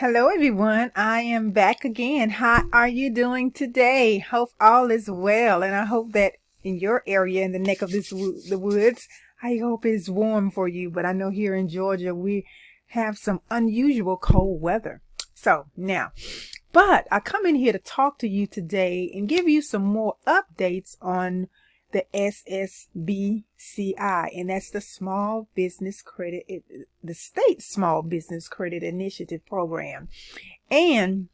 Hello, everyone. I am back again. How are you doing today? Hope all is well, and I hope that in your area, in the neck of the woods, I hope it's warm for you. But I know here in Georgia, we have some unusual cold weather. But I come in here to talk to you today and give you some more updates on the SSBCI, and that's the state Small Business Credit Initiative Program. And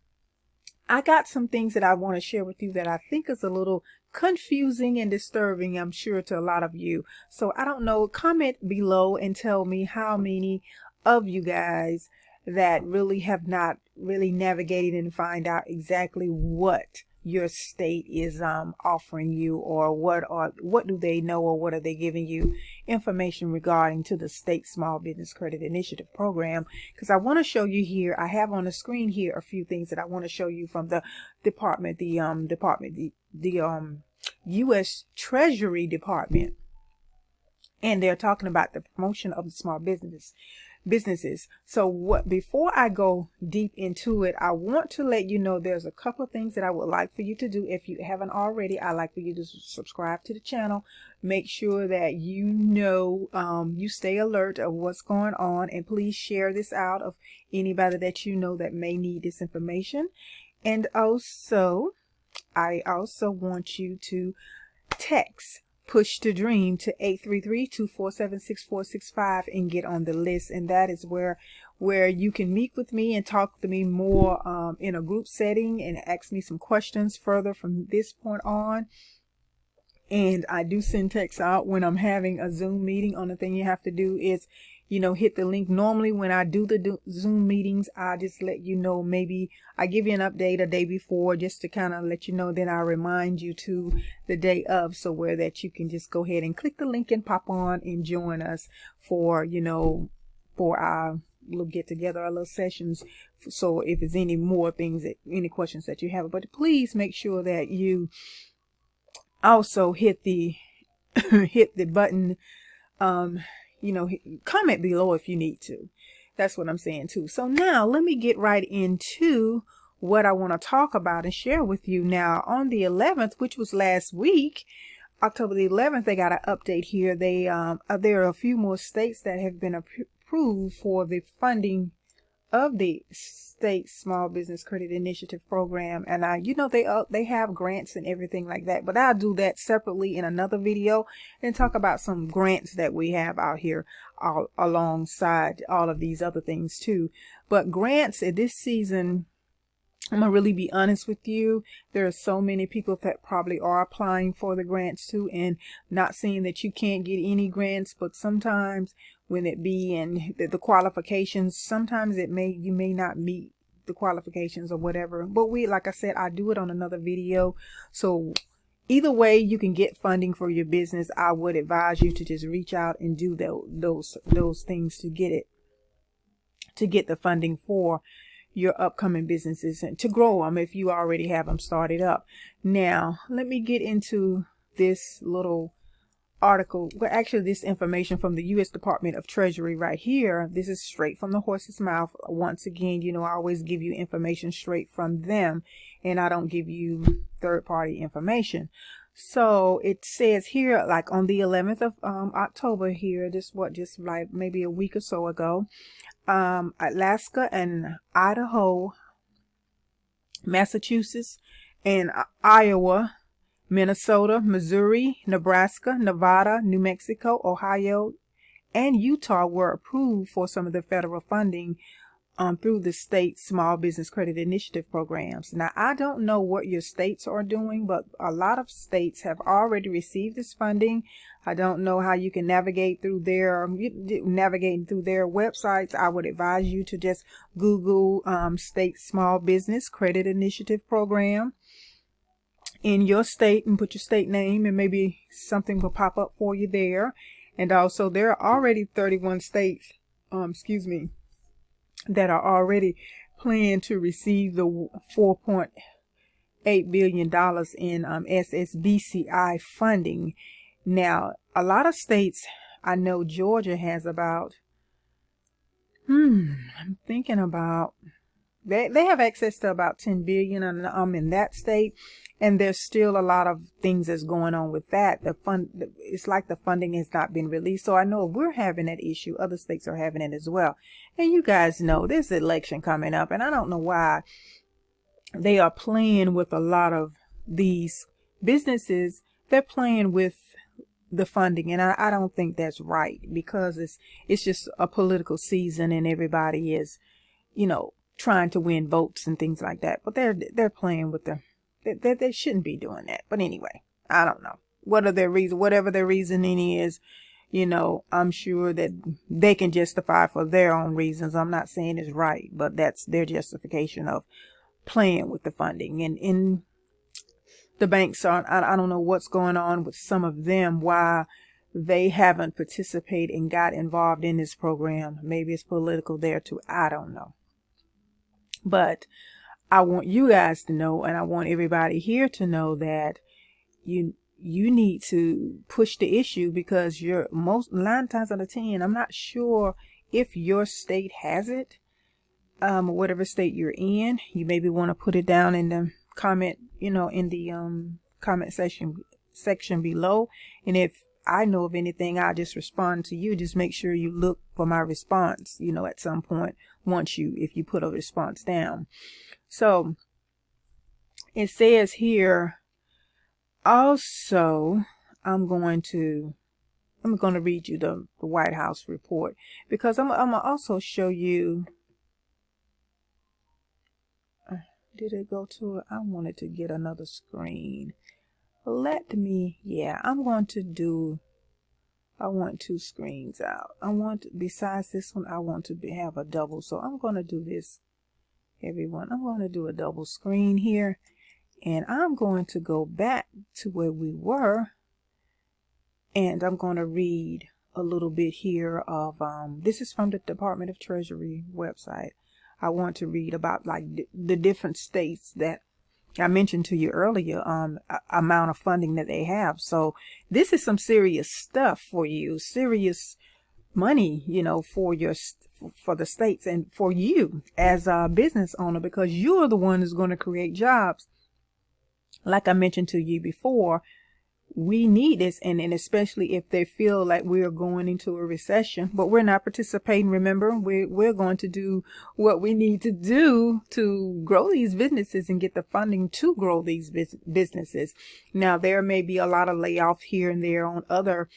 I got some things that I want to share with you that I think is a little confusing and disturbing, I'm sure, to a lot of you. So I don't know, comment below and tell me how many of you guys that really have not really navigated and find out exactly what your state is offering you, or what do they know, or what are they giving you information regarding to the state Small Business Credit Initiative Program. Because I want to show you here, I have on the screen here a few things that I want to show you from the department, the U.S. Treasury Department, and they're talking about the promotion of the small businesses. So before I go deep into it, I want to let you know there's a couple of things that I would like for you to do. If you haven't already, I'd like for you to subscribe to the channel. Make sure that you stay alert of what's going on, and please share this out of anybody that you know that may need this information. And also, I also want you to text Push the Dream to 833-247-6465 and get on the list. And that is where you can meet with me and talk to me more in a group setting and ask me some questions further from this point on. And I do send texts out when I'm having a Zoom meeting. Only thing you have to do is, hit the link. Normally when I do the Zoom meetings, I just let you know, maybe I give you an update a day before just to kind of let you know, then I remind you to the day of, so where that you can just go ahead and click the link and pop on and join us for our little get together, our little sessions. So if there's any more things, any questions that you have, but please make sure that you also hit the button, comment below if you need to. That's what I'm saying too. So now let me get right into what I want to talk about and share with you. Now on the 11th, which was last week, October the 11th, they got an update here. There are a few more states that have been approved for the funding of the state Small Business Credit Initiative Program. And they have grants and everything like that, but I'll do that separately in another video and talk about some grants that we have out here alongside all of these other things too. But grants at this season, I'm gonna really be honest with you, there are so many people that probably are applying for the grants too, and not saying that you can't get any grants, but sometimes when it be in the qualifications, sometimes you may not meet the qualifications or whatever. But like I said, I do it on another video. So either way you can get funding for your business, I would advise you to just reach out and do those things to get the funding for your upcoming businesses and to grow them if you already have them started up. Now, let me get into this little article. Well, actually, this information from the U.S. Department of Treasury right here. This is straight from the horse's mouth. Once again, I always give you information straight from them, and I don't give you third-party information. So it says here, like on the 11th of October here, just like maybe a week or so ago, Alaska and Idaho, Massachusetts and Iowa, Minnesota, Missouri, Nebraska, Nevada, New Mexico, Ohio, and Utah were approved for some of the federal funding through the state Small Business Credit Initiative programs. Now, I don't know what your states are doing, but a lot of states have already received this funding. I don't know how you can navigate through their websites. I would advise you to just Google state Small Business Credit Initiative Program in your state and put your state name, and maybe something will pop up for you there. And also, there are already 31 states, that are already planned to receive the $4.8 billion in SSBCI funding. Now, a lot of states, I know Georgia has about, I'm thinking about they have access to about 10 billion in that state. And there's still a lot of things that's going on with that. It's like the funding has not been released. So I know if we're having that issue, other states are having it as well. And you guys know there's an election coming up, and I don't know why they are playing with a lot of these businesses. They're playing with the funding, and I don't think that's right, because it's just a political season and everybody is, trying to win votes and things like that. But they're playing with they shouldn't be doing that. But anyway, I don't know. Whatever their reasoning is, I'm sure that they can justify for their own reasons. I'm not saying it's right, but that's their justification of playing with the funding. And in the banks I don't know what's going on with some of them, why they haven't participated and got involved in this program. Maybe it's political there too. I don't know. But I want you guys to know, and I want everybody here to know, that you need to push the issue, because you're 9 times out of 10, I'm not sure if your state has it, whatever state you're in. You maybe want to put it down in the comment, in the comment section below. And if I know of anything, I'll just respond to you. Just make sure you look for my response, at some point if you put a response down. So it says here also, I'm going to read you the White House report, because I'm going to also show you. Did it go to it? I wanted to get another screen. I want 2 screens out. Besides this one, I want to have a double. So I'm going to do this, everyone. I'm going to do a double screen here, and I'm going to go back to where we were, and I'm going to read a little bit here of, this is from the Department of Treasury website. I want to read about the different states that I mentioned to you earlier, amount of funding that they have. So this is some serious stuff for you, serious money, for the states and for you as a business owner, because you're the one who's going to create jobs. Like I mentioned to you before, we need this, and especially if they feel like we're going into a recession, but we're not participating. Remember, we're going to do what we need to do to grow these businesses and get the funding to grow these businesses. Now, there may be a lot of layoffs here and there on other,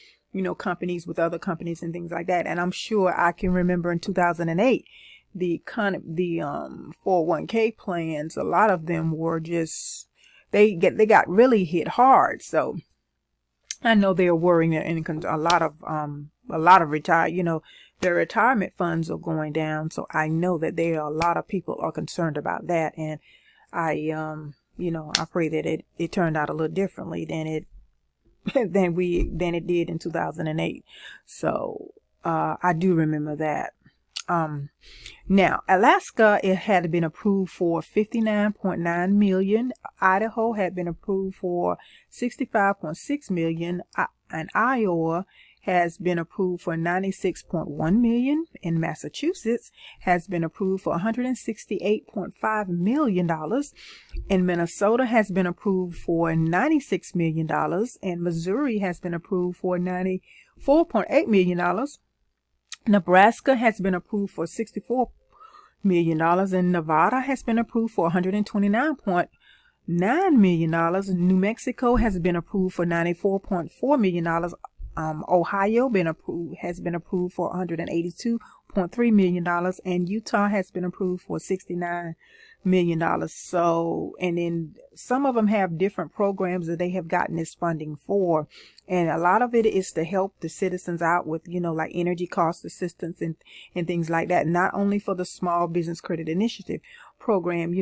companies with other companies and things like that. And I'm sure I can remember in 2008, the 401k plans, a lot of them were just, they got really hit hard. So I know they're worrying, and a lot of their retirement funds are going down. So I know that a lot of people are concerned about that. And I pray that it turned out a little differently than it did in 2008. So, I do remember that. Now, Alaska, it had been approved for 59.9 million. Idaho had been approved for 65.6 million. And Iowa has been approved for 96.1 million. In Massachusetts has been approved for $168.5 million. In Minnesota has been approved for $96 million. And Missouri has been approved for $94.8 million. Nebraska has been approved for $64 million, and Nevada has been approved for $129.9 million. New Mexico has been approved for $94.4 million. Ohio has been approved for $182.3 million, and Utah has been approved for $69 million. So, and then some of them have different programs that they have gotten this funding for, and a lot of it is to help the citizens out with, like energy cost assistance and things like that. Not only for the Small Business Credit Initiative program,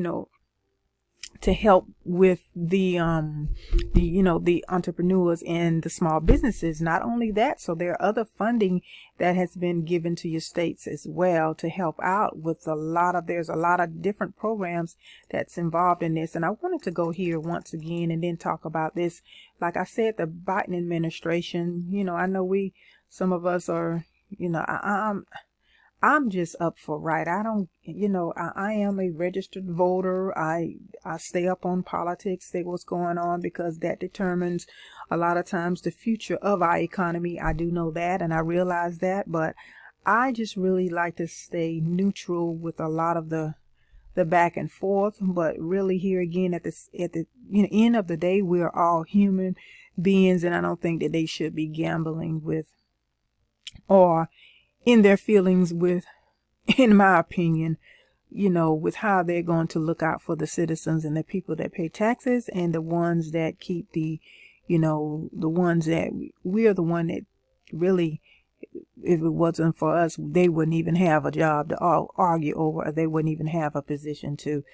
to help with the entrepreneurs and the small businesses. Not only that, so there are other funding that has been given to your states as well to help out with there's a lot of different programs that's involved in this. And I wanted to go here once again and then talk about this. Like I said, the Biden administration, I know some of us are, I'm just up for right. I don't, I am a registered voter. I stay up on politics, see what's going on, because that determines a lot of times the future of our economy. I do know that, and I realize that, but I just really like to stay neutral with a lot of the back and forth. But really, here again, at the end of the day, we're all human beings, and I don't think that they should be gambling with or in their feelings with, in my opinion, with how they're going to look out for the citizens and the people that pay taxes, and the ones that keep the ones that we're the one that really, if it wasn't for us, they wouldn't even have a job to argue over, or they wouldn't even have a position to,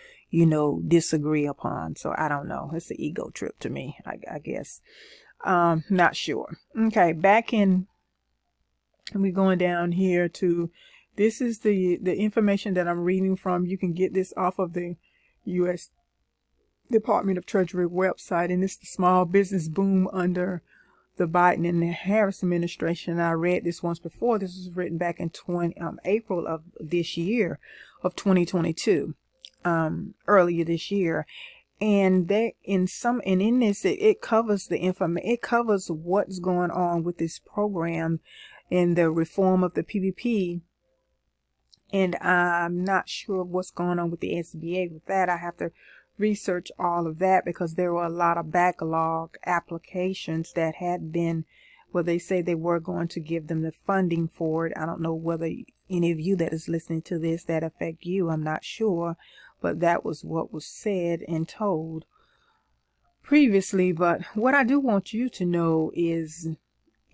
disagree upon. So I don't know. It's an ego trip to me, I guess. Not sure. Okay, we're going down here to, this is the information that I'm reading from. You can get this off of the U.S. Department of Treasury website, and it's the small business boom under the Biden and the Harris administration. I read this once before. This was written back in April of this year, of 2022, earlier this year. And in this, it covers the information. It covers what's going on with this program and the reform of the PPP. And I'm not sure what's going on with the SBA with that. I have to research all of that, because there were a lot of backlog applications that had been, well, they say they were going to give them the funding for it. I don't know whether any of you that is listening to this, that affect you. I'm not sure, but that was what was said and told previously. But what I do want you to know is,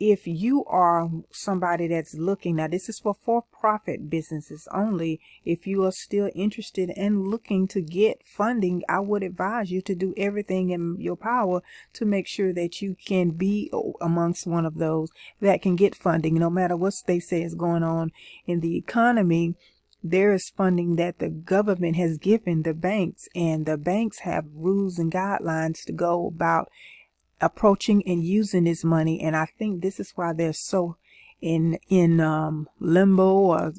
if you are somebody that's looking, now this is for-profit businesses only. If you are still interested and looking to get funding, I would advise you to do everything in your power to make sure that you can be amongst one of those that can get funding. No matter what they say is going on in the economy, there is funding that the government has given the banks, and the banks have rules and guidelines to go about approaching and using this money. And I think this is why they're so in limbo, or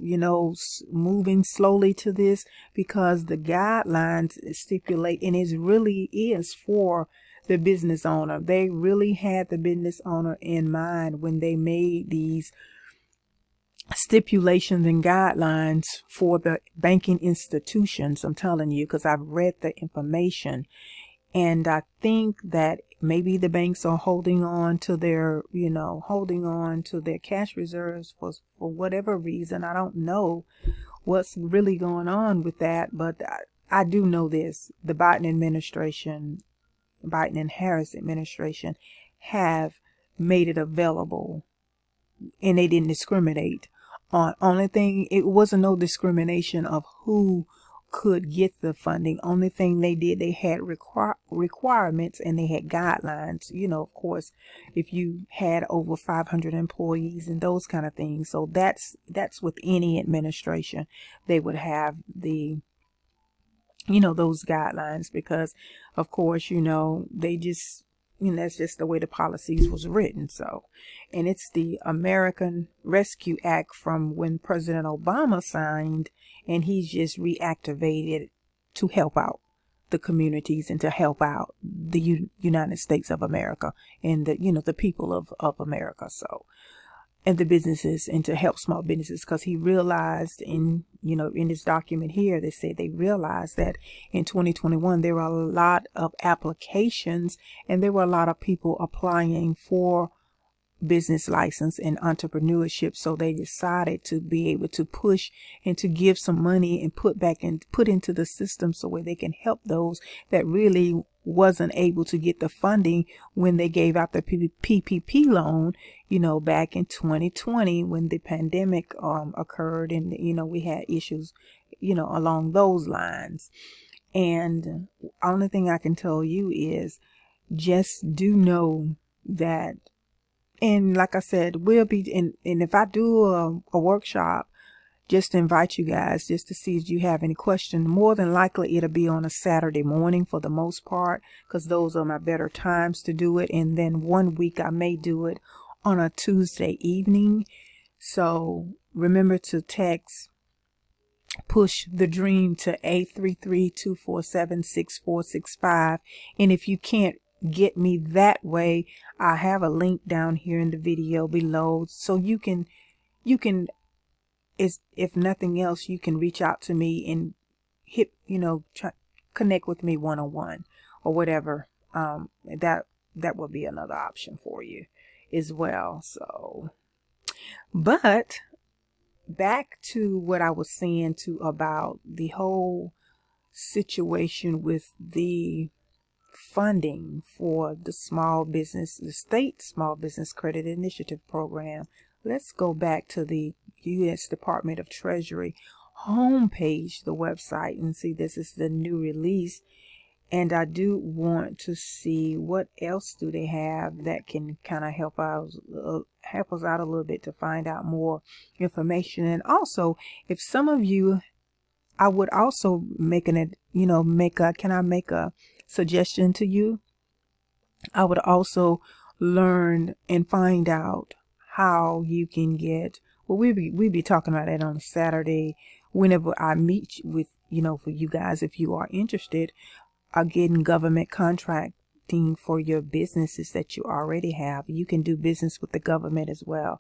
moving slowly to this, because the guidelines stipulate, and it really is for the business owner. They really had the business owner in mind when they made these stipulations and guidelines for the banking institutions. I'm telling you, because I've read the information. And I think that maybe the banks are holding on to their cash reserves for whatever reason. I don't know what's really going on with that, but I do know this: the Biden and Harris administration have made it available, and they didn't discriminate on. Only thing, it wasn't no discrimination of who could get the funding. Only thing they did, they had requirements, and they had guidelines, of course, if you had over 500 employees and those kind of things. So that's with any administration. They would have the those guidelines, because of course, they just, that's just the way the policies was written. So, and it's the American Rescue Act from when President Obama signed, and he's just reactivated to help out the communities and to help out the United States of America and the people of America. So, and the businesses, and to help small businesses, because he realized in this document here, they said they realized that in 2021 there were a lot of applications, and there were a lot of people applying for business license and entrepreneurship. So they decided to be able to push and to give some money and put into the system, so where they can help those that really wasn't able to get the funding when they gave out the PPP loan, back in 2020 when the pandemic occurred, and we had issues, along those lines. And only thing I can tell you is, just do know that. And like I said, we'll be and if I do a workshop, just to invite you guys just to see if you have any questions. More than likely, it'll be on a Saturday morning for the most part, because those are my better times to do it. And then one week I may do it on a Tuesday evening. So remember to text Push the Dream to 833-247-6465. And if you can't get me that way, I have a link down here in the video below, so you can if nothing else, you can reach out to me and connect with me one-on-one or whatever. That would be another option for you as well. So, but back to what I was saying too about the whole situation with the funding for the state small business credit initiative program. Let's go back to the U.S. Department of Treasury homepage, the website, and see this is the new release. And I do want to see what else do they have that can kind of help us out a little bit to find out more information. And also, if some of you, I would also can I make a suggestion to you? I would also learn and find out how you can get, well, we be talking about that on a Saturday whenever I meet with, for you guys, if you are interested, getting government contracting for your businesses that you already have. You can do business with the government as well.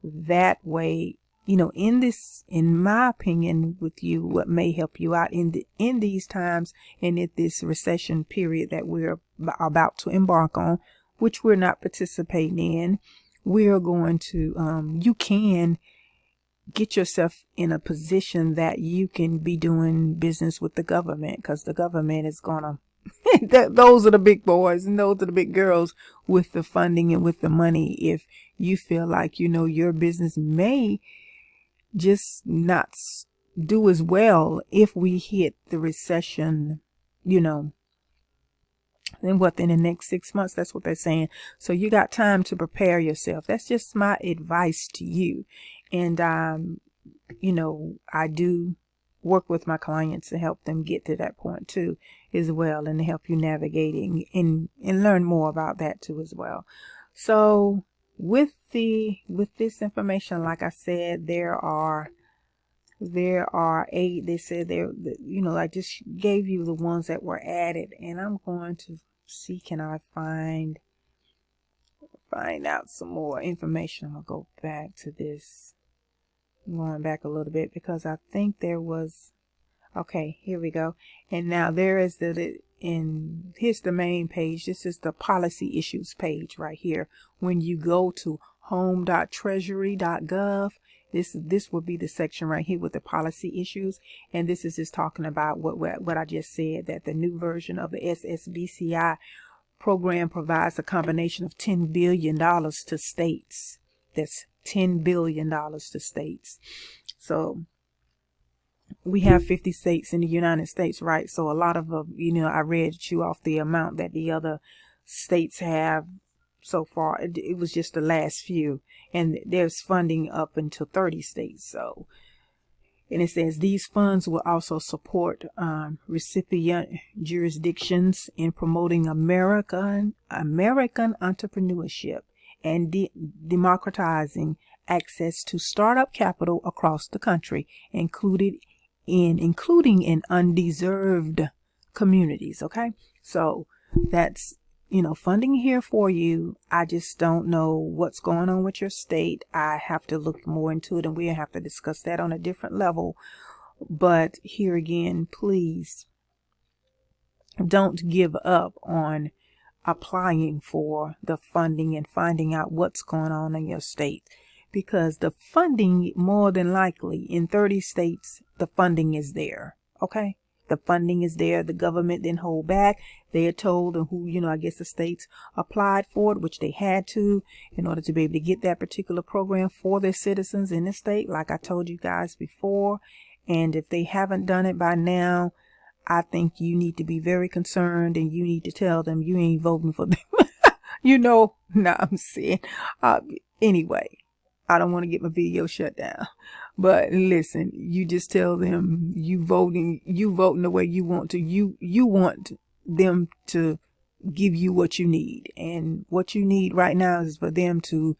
That way, in my opinion, with you, what may help you out in these times and at this recession period that we're about to embark on, which we're not participating in, we're going to, you can get yourself in a position that you can be doing business with the government, because the government is gonna those are the big boys and those are the big girls with the funding and with the money. If you feel like your business may just not do as well if we hit the recession, then in the next 6 months, that's what they're saying. So you got time to prepare yourself. That's just my advice to you. And, I do work with my clients to help them get to that point too, as well, and to help you navigating and learn more about that too as well. So with this information, like I said, there are 8. They said I just gave you the ones that were added, and I'm going to see, can I find out some more information. I'm gonna go back to this. I'm going back a little bit because I think there was, okay, here we go. And now there is here's the main page. This is the policy issues page right here. When you go to home.treasury.gov, this will be the section right here with the policy issues. And this is just talking about what I just said, that the new version of the SSBCI program provides a combination of $10 billion to states. That's $10 billion to states. So we have 50 states in the United States, right? So a lot of I read you off the amount that the other states have so far. It was just the last few, and there's funding up until 30 states. So, and it says these funds will also support recipient jurisdictions in promoting American entrepreneurship and democratizing access to startup capital across the country, including in undeserved communities. Okay, so that's funding here for you. I just don't know what's going on with your state. I have to look more into it, and we have to discuss that on a different level. But here again, please don't give up on applying for the funding and finding out what's going on in your state, because the funding, more than likely in 30 states, the funding is there. Okay, the funding is there. The government didn't hold back. They are told who, I guess the states applied for it, which they had to, in order to be able to get that particular program for their citizens in the state, like I told you guys before. And if they haven't done it by now, I think you need to be very concerned, and you need to tell them you ain't voting for them. I'm saying, anyway, I don't want to get my video shut down, but listen, you just tell them you voting the way you want to. You want them to give you what you need, and what you need right now is for them to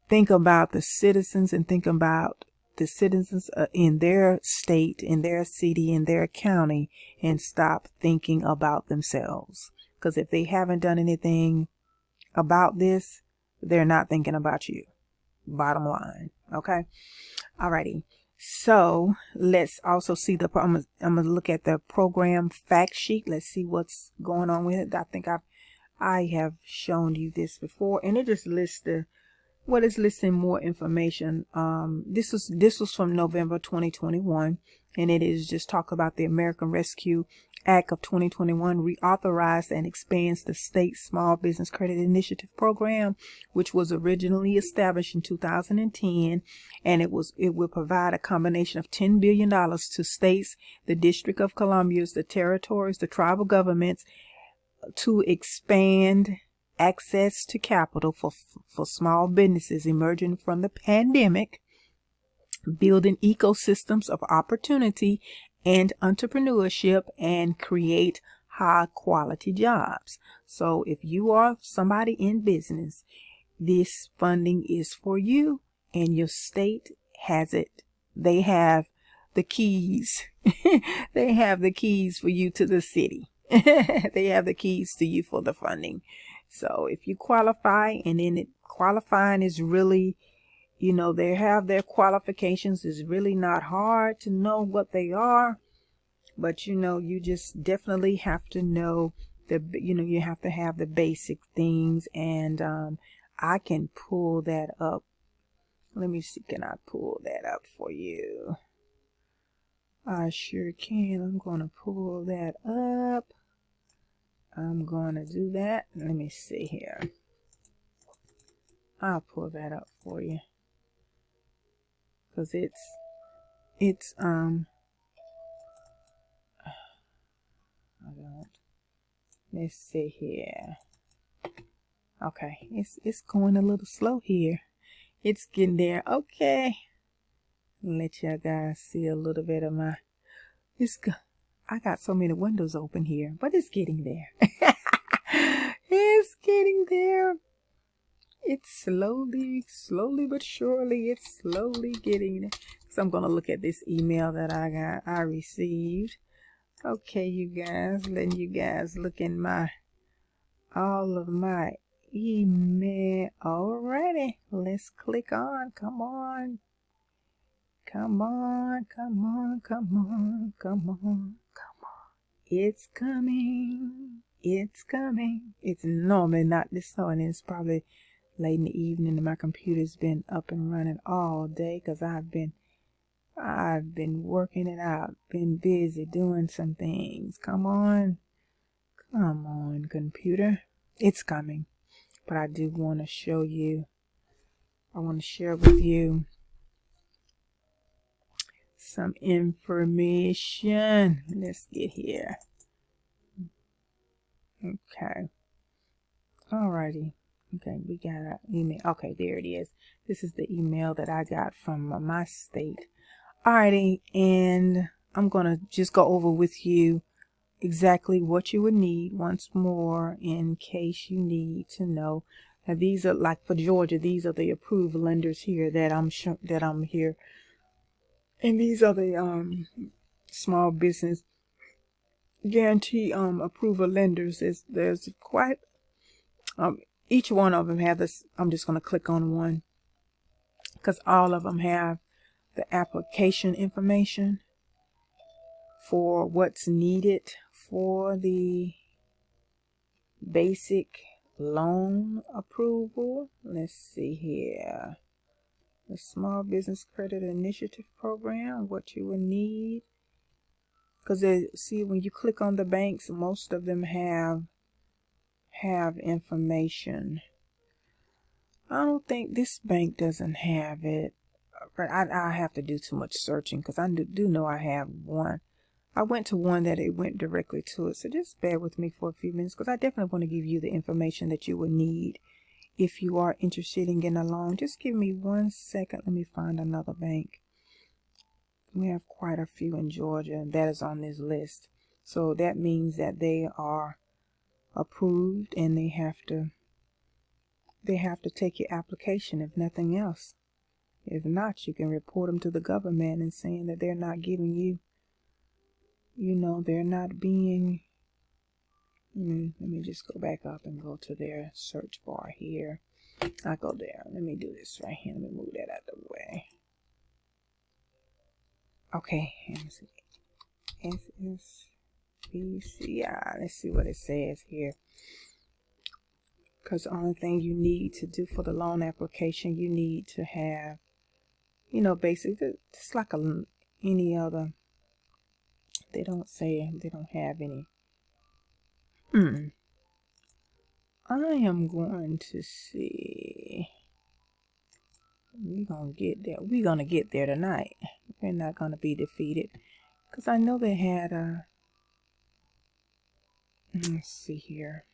think about the citizens and think about the citizens in their state, in their city, in their county, and stop thinking about themselves. Because if they haven't done anything about this, they're not thinking about you. Bottom line. Okay. Alrighty. So let's also see I'm gonna look at the program fact sheet. Let's see what's going on with it. I think I have shown you this before, and it just lists it's listing more information. This was from November 2021, and it is just talk about the American Rescue Act of 2021 reauthorized and expands the state Small Business Credit Initiative program, which was originally established in 2010, and it will provide a combination of $10 billion to states, the District of Columbia, the territories, the tribal governments, to expand access to capital for small businesses emerging from the pandemic, building ecosystems of opportunity and entrepreneurship, and create high quality jobs. So if you are somebody in business, this funding is for you, and your state has it. They have the keys. They have the keys for you to the city. They have the keys to you for the funding. So if you qualify, and then qualifying is really, they have their qualifications. It's really not hard to know what they are, but you just definitely have to know you have to have the basic things. And I can pull that up. Let me see, can I pull that up for you? I sure can. I'm going to pull that up. I'm going to do that. Let me see here. I'll pull that up for you. Because it's I don't. Let's see here. Okay, it's going a little slow here. It's getting there. Okay. Let y'all guys see a little bit of my. I got so many windows open here, but it's getting there. It's getting there. It's slowly but surely, it's slowly getting there. So I'm going to look at this email that I received. Okay, you guys, letting you guys look in all of my email. Alrighty, let's click on. Come on. Come on, come on, come on, come on, come on. It's coming. It's coming. It's normally not this morning. It's probably late in the evening, and my computer's been up and running all day because I've been working it out, been busy doing some things. Come on, computer. It's coming. But I do want to show you. I want to share with you some information. Let's get here. Okay. Alrighty. Okay, we got our email. Okay, there it is. This is the email that I got from my state. Alrighty, and I'm going to just go over with you exactly what you would need once more in case you need to know. Now, these are, like for Georgia, these are the approved lenders here that I'm here. And these are the small business guarantee approval lenders. There's quite each one of them have this. I'm just going to click on one because all of them have the application information for what's needed for the basic loan approval. Let's see here. The Small Business Credit Initiative Program, what you will need. Because see, when you click on the banks, most of them have information. I don't think this bank doesn't have it. But I have to do too much searching because I do know I have one. I went to one that it went directly to it. So just bear with me for a few minutes because I definitely want to give you the information that you will need if you are interested in getting a loan. Just give me 1 second. Let me find another bank. We have quite a few in Georgia, and that is on this list. So that means that they are approved, and they have to take your application, if nothing else. If not, you can report them to the government and saying that they're not giving you, they're not being, let me just go back up and go to their search bar here. I go there. Let me do this right here. Let me move that out of the way. Okay, SSBCI. Let's see what it says here. Because the only thing you need to do for the loan application, you need to have, basically, it's like any other. They don't say, they don't have any. I am going to see. We're going to get there. We're going to get there tonight. We're not going to be defeated. Because I know they had a. Let's see here.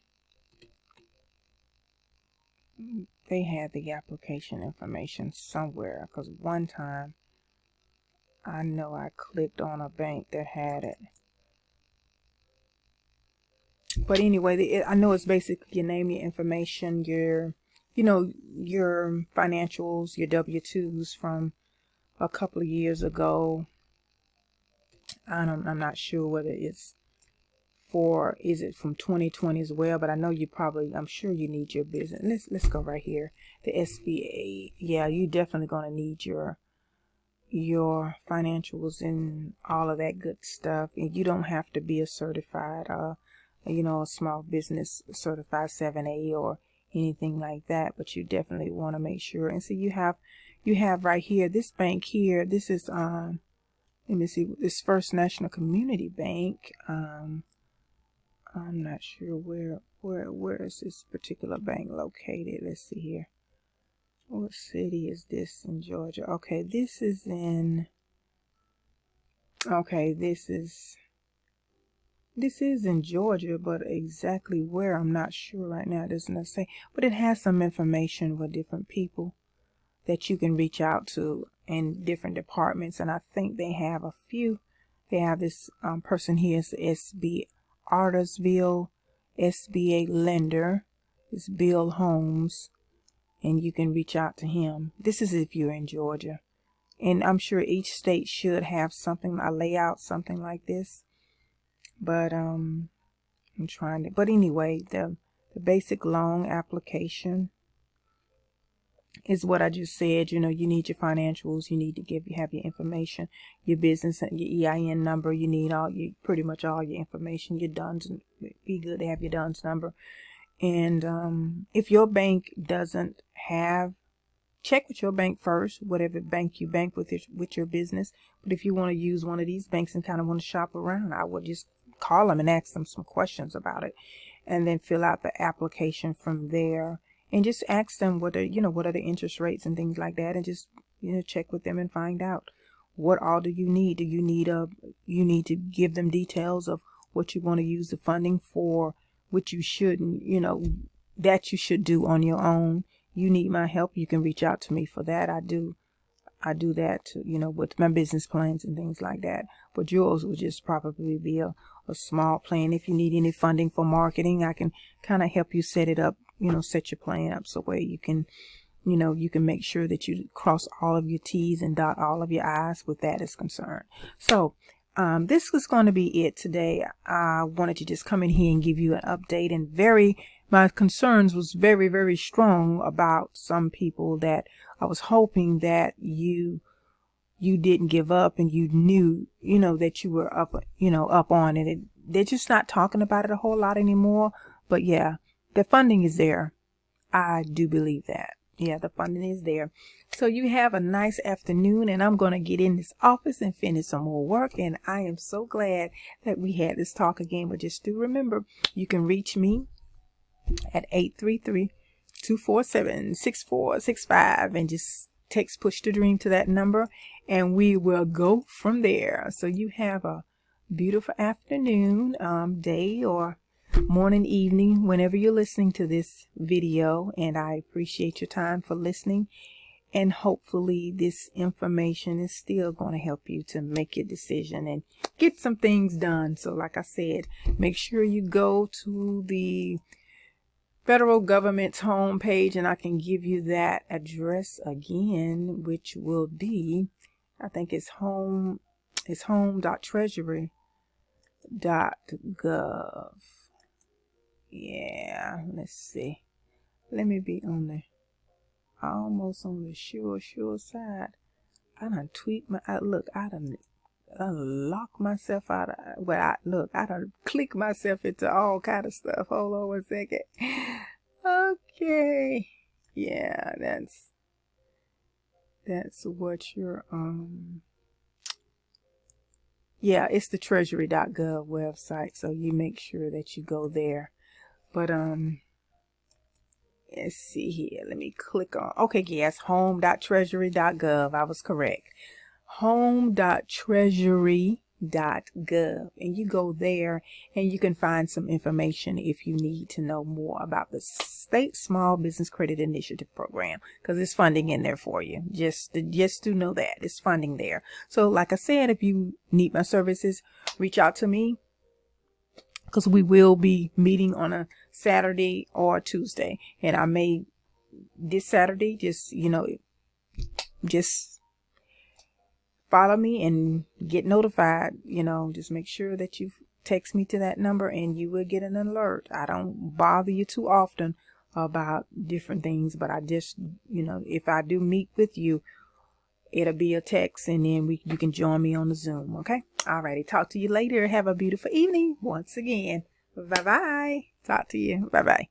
They had the application information somewhere. Because one time, I know I clicked on a bank that had it. But anyway, I know it's basically your name, your information, your financials, your W-2s from a couple of years ago. I'm not sure whether it's is it from 2020 as well, but I know I'm sure you need your business. Let's go right here. The SBA. Yeah, you definitely going to need your financials and all of that good stuff. And you don't have to be a certified, a small business certified 7A or anything like that, but you definitely want to make sure. And so you have right here, this bank here, this is, let me see, this First National Community Bank. I'm not sure where is this particular bank located. Let's see here. What city is this in Georgia? Okay, this is in Georgia, but exactly where, I'm not sure right now. It doesn't say, but it has some information with different people that you can reach out to in different departments. And I think they have a few. They have this person here, is SB Artersville SBA lender. It's Bill Holmes, and you can reach out to him. This is if you're in Georgia. And I'm sure each state should have something, a layout, something like this. But I'm trying to. But anyway, the basic loan application is what I just said. You need your financials. You need to have your information, your business, and your EIN number. You need pretty much all your information. Your DUNS. Be good to have your DUNS number. And if your bank doesn't have, check with your bank first, whatever bank you bank with your business. But if you want to use one of these banks and kind of want to shop around, I would just call them and ask them some questions about it, and then fill out the application from there, and just ask them what are the interest rates and things like that, and just check with them and find out what all do you need. Do you need to give them details of what you want to use the funding for, which you shouldn't, that you should do on your own. You need my help, you can reach out to me for that. I do that, with my business plans and things like that. But yours would just probably be a small plan. If you need any funding for marketing, I can kind of help you set it up, set your plan up so where you can, you can make sure that you cross all of your T's and dot all of your I's with that is concerned. So this was going to be it today. I wanted to just come in here and give you an update, and my concerns was very, very strong about some people that I was hoping that you didn't give up, and you knew, that you were up on it. They're just not talking about it a whole lot anymore. But yeah, the funding is there. I do believe that. Yeah, the funding is there. So you have a nice afternoon, and I'm going to get in this office and finish some more work. And I am so glad that we had this talk again. But just do remember, you can reach me at 833-247-6465 and just text Push the Dream to that number, and we will go from there. So you have a beautiful afternoon, day, or morning, evening, whenever you're listening to this video. And I appreciate your time for listening. And hopefully this information is still going to help you to make your decision and get some things done. So like I said, make sure you go to the federal government's homepage, and I can give you that address again, which will be, I think it's home.treasury.gov. Yeah, let's see. Let me be on the almost on the sure side. I done tweak my look. I done lock myself out of I done click myself into all kind of stuff. Hold on 1 second. Okay. Yeah, that's what you're yeah, it's the treasury.gov website, so you make sure that you go there. But let's see here. Let me click on. Okay, yes, home.treasury.gov. I was correct. Home.treasury.gov. And you go there and you can find some information if you need to know more about the State Small Business Credit Initiative Program, because it's funding in there for you. Just to know that it's funding there. So like I said, if you need my services, reach out to me, because we will be meeting on a Saturday or Tuesday. And I may this Saturday just follow me and get notified. Just make sure that you text me to that number and you will get an alert. I don't bother you too often about different things, but I just, if I do meet with you, it'll be a text, and then you can join me on the Zoom. Okay. Alrighty. Talk to you later. Have a beautiful evening once again. Bye-bye. Talk to you. Bye-bye.